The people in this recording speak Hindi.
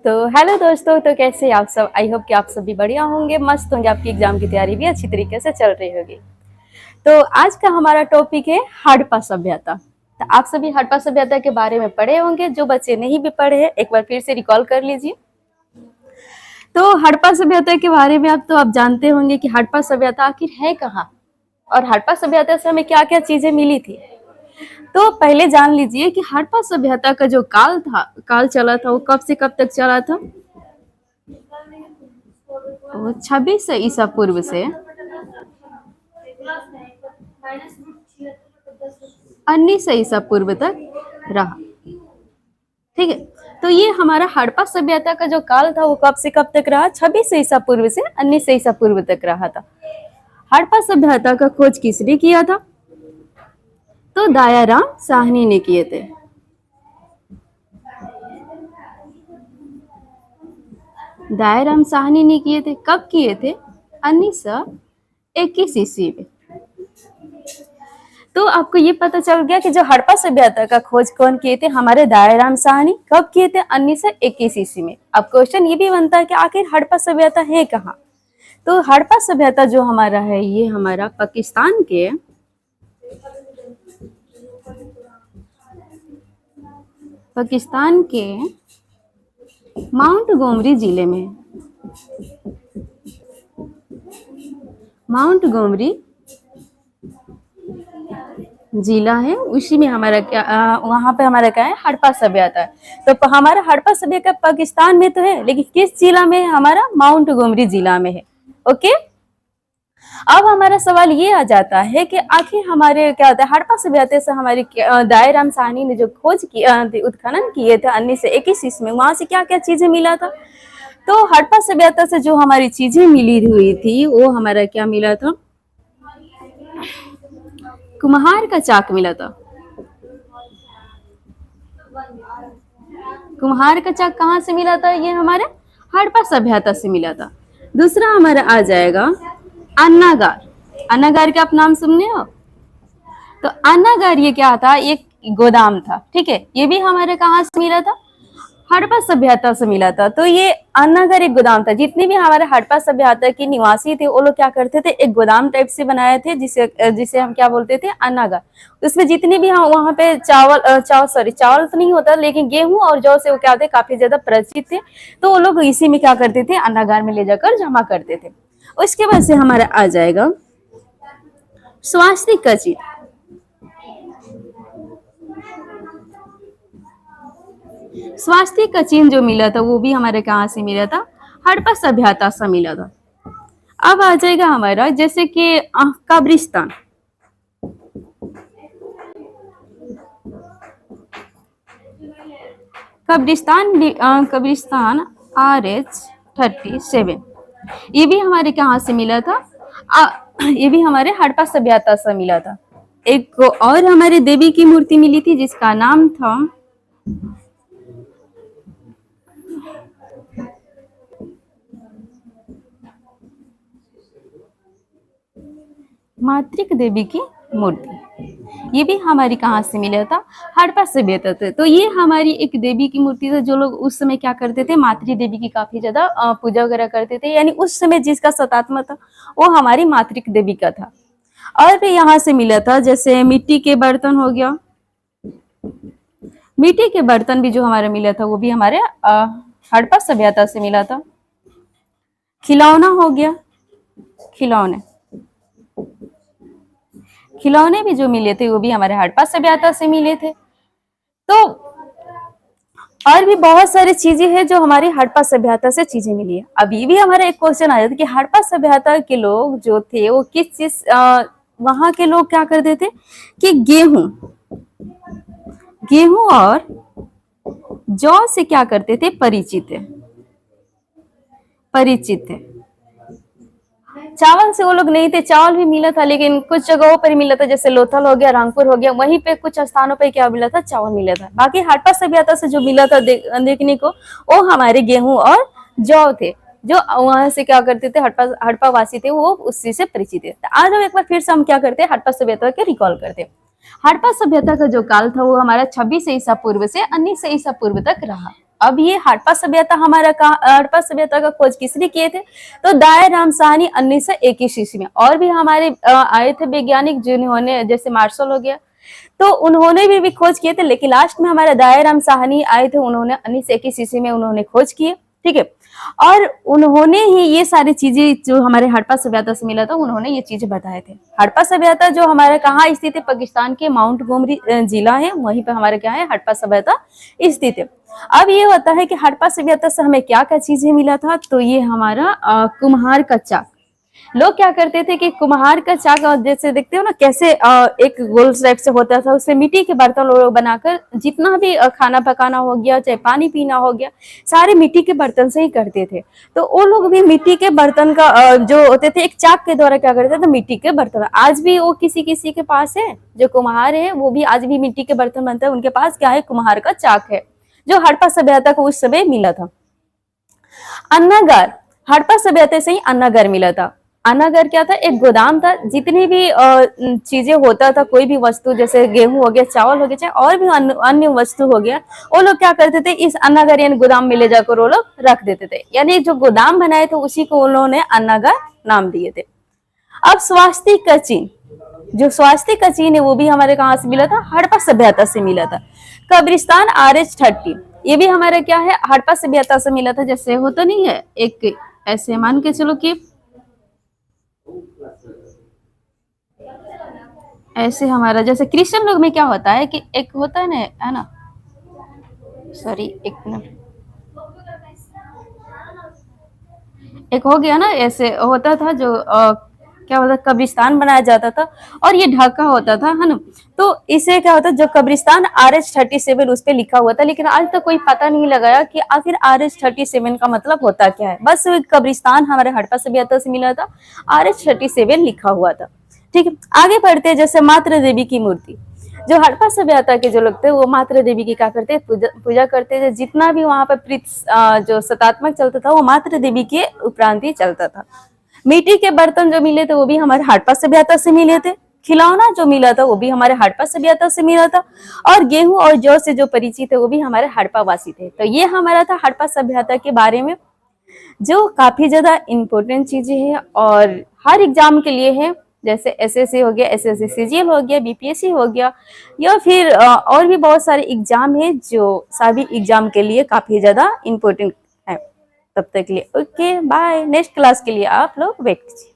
तो हेलो दोस्तों, तो कैसे आप सब। आई होप कि आप सब भी बढ़िया होंगे, मस्त होंगे, आपकी एग्जाम की तैयारी भी अच्छी तरीके से चल रही होगी। तो आज का हमारा टॉपिक है हड़प्पा सभ्यता। तो आप सभी हड़प्पा सभ्यता के बारे में पढ़े होंगे, जो बच्चे नहीं भी पढ़े हैं एक बार फिर से रिकॉल कर लीजिए। तो हड़प्पा सभ्यता के बारे में आप जानते होंगे कि हड़प्पा सभ्यता आखिर है कहाँ और हड़प्पा सभ्यता से हमें क्या क्या चीजें मिली थी। तो पहले जान लीजिए कि हड़प्पा सभ्यता का जो काल चला था वो कब से कब तक चला था। तो 26 ईसा पूर्व से 19 ईसा पूर्व तक रहा। ठीक है, तो ये हमारा हड़प्पा सभ्यता का जो काल था वो कब से कब तक रहा। 26 ईसा पूर्व से 19 ईसा पूर्व तक रहा था। हड़प्पा सभ्यता का खोज किसने किया था? तो दयाराम साहनी ने किए थे। दयाराम साहनी ने किए थे। कब किए थे? 1921 ईस्वी में। तो आपको ये पता चल गया कि जो हड़प्पा सभ्यता का खोज कौन किए थे? हमारे दयाराम साहनी। कब किए थे? 1921 ईस्वी में। अब क्वेश्चन ये भी बनता है कि आखिर हड़प्पा सभ्यता है कहाँ। तो हड़प्पा सभ्यता जो हमारा है ये हमारा पाकिस्तान के माउंट गोमरी जिले में, माउंट गोमरी जिला है, उसी में हमारा क्या वहां पे हमारा क्या है? हड़प्पा सभ्यता है। तो हमारा हड़प्पा सभ्यता पाकिस्तान में तो है, लेकिन किस जिला में है? हमारा माउंट गोमरी जिला में है। ओके, अब हमारा सवाल ये आ जाता है कि आखिर हमारे क्या होता है हड़प्पा सभ्यता से हमारी दयाराम साहनी ने जो खोज किया, उत्खनन किए थे 1921 ईस्वी में, वहां से क्या क्या चीजें मिला था। तो हड़प्पा सभ्यता से जो हमारी चीजें मिली हुई थी वो हमारा क्या मिला था? कुम्हार का चाक मिला था। कुम्हार का चाक कहाँ से मिला था? ये हमारे हड़प्पा सभ्यता से मिला था। दूसरा हमारा आ जाएगा अन्नागार। अन्नागार के आप नाम सुनने हो? तो अन्नागार ये क्या था? एक गोदाम था। ठीक है, ये भी हमारे कहाँ से मिला था? हड़प्पा सभ्यता से मिला था। तो ये अन्नागार एक गोदाम था। जितने भी हमारे हड़प्पा सभ्यता के निवासी थे वो लोग क्या करते थे? एक गोदाम टाइप से बनाए थे, जिसे हम क्या बोलते थे? अन्नागार। उसमें जितने भी हम वहाँ पे चावल तो नहीं होता, लेकिन गेहूं और जौ से वो क्या थे? काफी ज्यादा परिचित थे। तो वो लोग इसी में क्या करते थे? अन्नागार में ले जाकर जमा करते थे। उसके बाद से हमारा आ जाएगा स्वास्तिक का चिन्ह। स्वास्थ्य का चिन्ह जो मिला था वो भी हमारे कहाँ से मिला था? हड़प्पा सभ्यता से मिला था। अब आ जाएगा हमारा जैसे कि कब्रिस्तान। कब्रिस्तान RH37, ये भी हमारे कहाँ से मिला था? ये भी हमारे हड़प्पा सभ्यता से मिला था। एक और हमारे देवी की मूर्ति मिली थी जिसका नाम था मातृक देवी की मूर्ति। ये भी हमारी कहाँ से मिला था? हड़प्पा सभ्यता से। तो ये हमारी एक देवी की मूर्ति था। जो लोग उस समय क्या करते थे? मातृ देवी की काफी ज्यादा पूजा वगैरह करते थे, यानी उस समय जिसका सतात्मा था वो हमारी मातृक देवी का था। और भी यहाँ से मिला था जैसे मिट्टी के बर्तन हो गया। मिट्टी के बर्तन भी जो हमारा मिला था वो भी हमारे हड़प्पा सभ्यता से मिला था। खिलौना हो गया। खिलौने भी जो मिले थे वो भी हमारे हड़प्पा सभ्यता से मिले थे। तो और भी बहुत सारी चीजें हैं जो हमारी हड़प्पा सभ्यता से चीजें मिली है। अभी भी हमारा एक क्वेश्चन आया था कि हड़प्पा सभ्यता के लोग जो थे वो किस चीज वहां के लोग क्या करते थे कि गेहूं और जौ से क्या करते थे? परिचित थे। चावल से वो लोग नहीं थे। चावल भी मिला था लेकिन कुछ जगहों पर मिला था, जैसे लोथल हो गया, रंगपुर हो गया, वहीं पे कुछ स्थानों पे क्या मिला था? चावल मिला था। बाकी हड़प्पा सभ्यता से जो मिला था देखने को वो हमारे गेहूं और जौ थे, जो वहां से क्या करते थे? हड़प्पा वासी थे वो उसी से परिचित थे। आज हम एक बार फिर से हम क्या करते हैं? हड़प्पा सभ्यता के रिकॉल करते हैं। हड़प्पा सभ्यता का जो काल था वो हमारा 26 ईसा पूर्व से 19 ईसा पूर्व तक रहा। अब ये हड़प्पा सभ्यता हमारा हड़प्पा सभ्यता का खोज किसने किए थे? तो दायर राम साहनी 1921 ईस्वी में। और भी हमारे आए थे वैज्ञानिक जिन्होंने, जैसे मार्शल हो गया, तो उन्होंने भी खोज किए थे, लेकिन लास्ट में हमारे दायर राम साहनी आए थे, उन्होंने 1921 ईस्वी में उन्होंने खोज किए। ठीक है, और उन्होंने ही ये सारी चीजें जो हमारे हड़प्पा सभ्यता से मिला था, उन्होंने ये चीजें बताए थे। हड़प्पा सभ्यता जो हमारा कहाँ स्थित है? पाकिस्तान के माउंट गोमरी जिला है, वहीं पे हमारे क्या है? हड़प्पा सभ्यता स्थित है। अब ये होता है कि हड़प्पा सभ्यता से हमें क्या क्या चीजें मिला था? तो ये हमारा कुम्हार का चाक। लोग क्या करते थे कि कुम्हार का चाक, जैसे देखते हो ना कैसे एक गोल टाइप से होता था, उससे मिट्टी के बर्तन लोग बनाकर जितना भी खाना पकाना हो गया, चाहे पानी पीना हो गया, सारे मिट्टी के बर्तन से ही करते थे। तो वो लोग भी मिट्टी के बर्तन का जो होते थे, एक चाक के द्वारा क्या करते थे? मिट्टी के बर्तन। आज भी वो किसी किसी के पास है, जो कुम्हार है वो भी आज भी मिट्टी के बर्तन बनते हैं, उनके पास क्या है? कुम्हार का चाक है, जो हड़प्पा सभ्यता को उस समय मिला था। अन्नागार, हड़प्पा सभ्यता से ही अन्नागार मिला था। अन्नागार क्या था? एक गोदाम था, जितनी भी चीजें होता था, कोई भी वस्तु, जैसे गेहूं हो गया, चावल हो गया, चाहे और भी अन्य वस्तु हो गया, वो लोग क्या करते थे? इस अन्नागार यानी गोदाम में ले जाकर वो लोग रख देते थे। यानी जो गोदाम बनाए थे उसी को उन्होंने अन्नागार नाम दिए थे। अब स्वास्तिक का चिन्ह, जो स्वास्तिक का चिन्ह है वो भी हमारे कहाँ से मिला था? हड़प्पा सभ्यता से मिला था। कब्रिस्तान RH-30, ये भी हमारे क्या है? हड़प्पा सभ्यता से मिला था। जैसे होता नहीं है, एक ऐसे मान के चलो कि ऐसे हमारा जैसे क्रिश्चियन लोग में क्या होता है कि एक होता है ना, सॉरी एक मिनट, एक हो गया ना, ऐसे होता था जो क्या होता, कब्रिस्तान बनाया जाता था और ये ढका होता था, है ना। तो इसे क्या होता, जो कब्रिस्तान RH-37 उस पे लिखा हुआ था, लेकिन आज तक कोई पता नहीं लगाया कि आखिर RH-37 का मतलब होता क्या है। बस कब्रिस्तान हमारे हड़प्पा सभ्यता से मिला था, RH-37 लिखा हुआ था। ठीक है, आगे बढ़ते हैं। जैसे मातृ देवी की मूर्ति, जो हड़प्पा सभ्यता के जो लोग थे वो मातृ देवी की क्या करते, पूजा करते थे। जितना भी वहां पर जो सतात्मक चलता था वो मातृ देवी के उपरांत ही चलता था। मिट्टी के बर्तन जो मिले थे वो भी हमारे हड़प्पा सभ्यता से मिले थे। खिलौना जो मिला था वो भी हमारे हड़प्पा सभ्यता से मिला था। और गेहूं और जौ से जो परिचित है वो भी हमारे हड़प्पा वासी थे। तो ये हमारा था हड़प्पा सभ्यता के बारे में, जो काफी ज्यादा इम्पोर्टेंट चीजें हैं और हर एग्जाम के लिए है। जैसे SSC हो गया, SSC CGL हो गया, BPSC हो गया, या फिर और भी बहुत सारे एग्जाम है जो सभी एग्जाम के लिए काफी ज्यादा इम्पोर्टेंट है। तब तक के लिए ओके बाय। नेक्स्ट क्लास के लिए आप लोग वेट कीजिए।